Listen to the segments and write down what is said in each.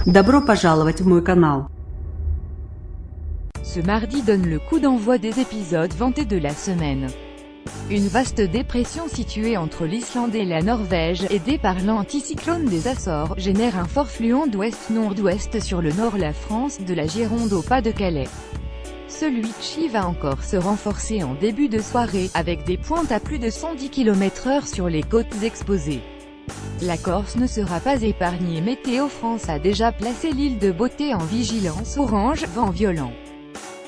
Добро пожаловать в мой канал. Ce mardi donne le coup d'envoi des épisodes vantés de la semaine. Une vaste dépression située entre l'Islande et la Norvège, aidée par l'anticyclone des Açores, génère un fort fluent d'ouest-nord-ouest sur le nord la France, de la Gironde au Pas-de-Calais. Celui-ci va encore se renforcer en début de soirée, avec des pointes à plus de 110 km/h sur les côtes exposées. La Corse ne sera pas épargnée. Météo France a déjà placé l'île de Beauté en vigilance orange, vent violent.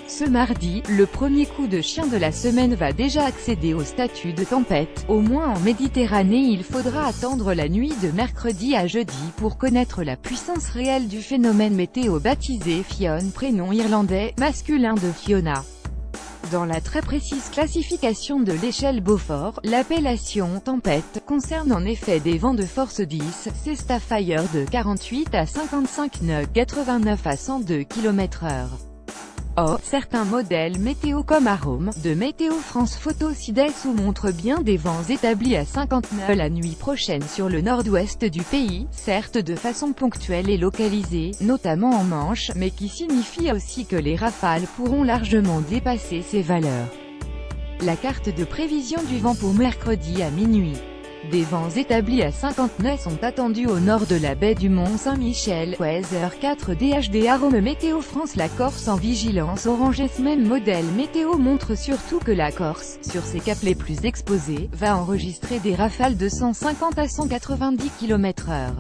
Ce mardi, le premier coup de chien de la semaine va déjà accéder au statut de tempête. Au moins en Méditerranée, il faudra attendre la nuit de mercredi à jeudi pour connaître la puissance réelle du phénomène météo baptisé Fionn, prénom irlandais, masculin de Fiona. Dans la très précise classification de l'échelle Beaufort, l'appellation « tempête » concerne en effet des vents de force 10, Cestafire de 48 à 55 nœuds, 89 à 102 km/h. Or, certains modèles météo comme Arome, de Météo France Photo Sides montrent bien des vents établis à 50 nœuds la nuit prochaine sur le nord-ouest du pays, certes de façon ponctuelle et localisée, notamment en Manche, mais qui signifie aussi que les rafales pourront largement dépasser ces valeurs. La carte de prévision du vent pour mercredi à minuit. Des vents établis à 50 nœuds sont attendus au nord de la baie du Mont-Saint-Michel. Weather 4 DHD Arome Météo France. La Corse en vigilance orange. Ce même modèle météo montre surtout que la Corse, sur ses caps les plus exposés, va enregistrer des rafales de 150 à 190 km/h.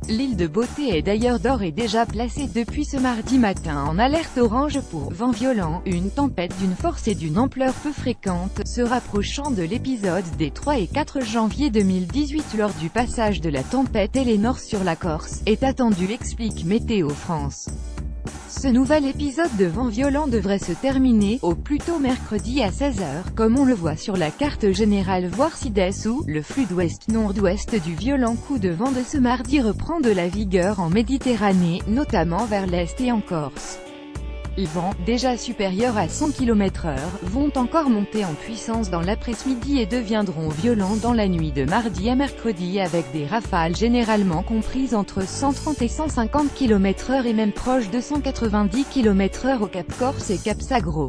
L'île de Beauté est d'ailleurs d'ores et déjà placée depuis ce mardi matin en alerte orange pour vent violent, une tempête d'une force et d'une ampleur peu fréquente, se rapprochant de l'épisode des 3 et 4 janvier 2018 lors du passage de la tempête Eleanor sur la Corse, est attendu, explique Météo France. Ce nouvel épisode de vent violent devrait se terminer, au plus tôt mercredi à 16h, comme on le voit sur la carte générale voir ci-dessous. Le flux d'ouest-nord-ouest du violent coup de vent de ce mardi reprend de la vigueur en Méditerranée, notamment vers l'est et en Corse. Les vents, déjà supérieurs à 100 km/h, vont encore monter en puissance dans l'après-midi et deviendront violents dans la nuit de mardi à mercredi avec des rafales généralement comprises entre 130 et 150 km/h et même proches de 190 km/h au Cap Corse et Cap Sagro.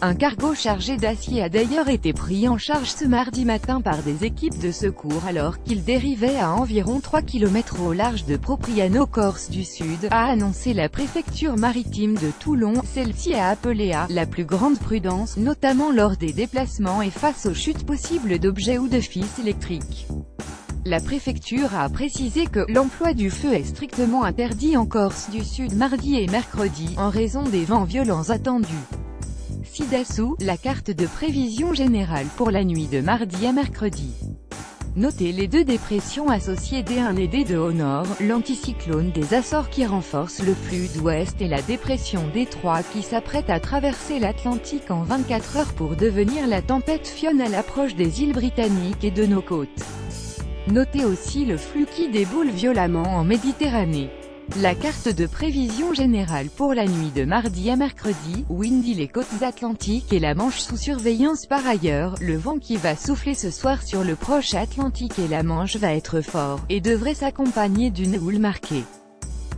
Un cargo chargé d'acier a d'ailleurs été pris en charge ce mardi matin par des équipes de secours alors qu'il dérivait à environ 3 km au large de Propriano, Corse du Sud, a annoncé la préfecture maritime de Toulon. Celle-ci a appelé à la plus grande prudence, notamment lors des déplacements et face aux chutes possibles d'objets ou de fils électriques. La préfecture a précisé que l'emploi du feu est strictement interdit en Corse du Sud mardi et mercredi, en raison des vents violents attendus. Ci-dessous, la carte de prévision générale pour la nuit de mardi à mercredi. Notez les deux dépressions associées D1 et D2 au nord, l'anticyclone des Açores qui renforce le flux d'ouest et la dépression D3 qui s'apprête à traverser l'Atlantique en 24 heures pour devenir la tempête Fionn à l'approche des îles britanniques et de nos côtes. Notez aussi le flux qui déboule violemment en Méditerranée. La carte de prévision générale pour la nuit de mardi à mercredi, windy les côtes atlantiques et la Manche sous surveillance par ailleurs, le vent qui va souffler ce soir sur le proche Atlantique et la Manche va être fort, et devrait s'accompagner d'une houle marquée.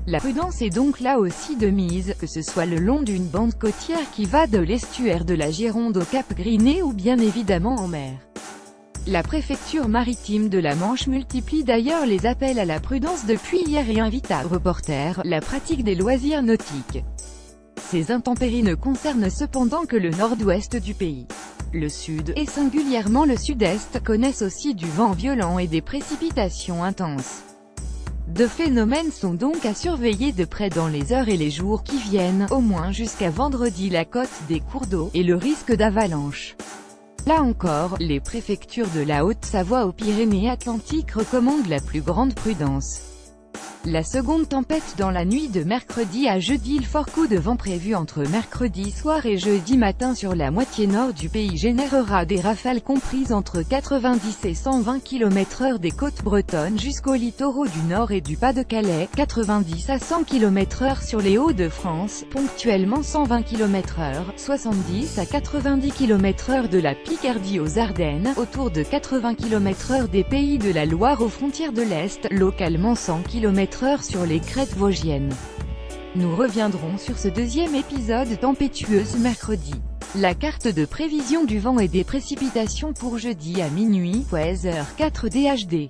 La prudence est donc là aussi de mise, que ce soit le long d'une bande côtière qui va de l'estuaire de la Gironde au Cap Griné ou bien évidemment en mer. La préfecture maritime de la Manche multiplie d'ailleurs les appels à la prudence depuis hier et invite à reporter la pratique des loisirs nautiques. Ces intempéries ne concernent cependant que le nord-ouest du pays. Le sud, et singulièrement le sud-est, connaissent aussi du vent violent et des précipitations intenses. Deux phénomènes sont donc à surveiller de près dans les heures et les jours qui viennent, au moins jusqu'à vendredi. La cote des cours d'eau, et le risque d'avalanche. Là encore, les préfectures de la Haute-Savoie aux Pyrénées-Atlantiques recommandent la plus grande prudence. La seconde tempête dans la nuit de mercredi à jeudi. Le fort coup de vent prévu entre mercredi soir et jeudi matin sur la moitié nord du pays générera des rafales comprises entre 90 et 120 km/h des côtes bretonnes jusqu'aux littoraux du nord et du Pas-de-Calais, 90 à 100 km/h sur les Hauts-de-France, ponctuellement 120 km/h, 70 à 90 km/h de la Picardie aux Ardennes, autour de 80 km/h des Pays de la Loire aux frontières de l'Est, localement 100 km/h 24 heures sur les crêtes vosgiennes. Nous reviendrons sur ce deuxième épisode tempétueux ce mercredi. La carte de prévision du vent et des précipitations pour jeudi à minuit, Weather 4 DHD.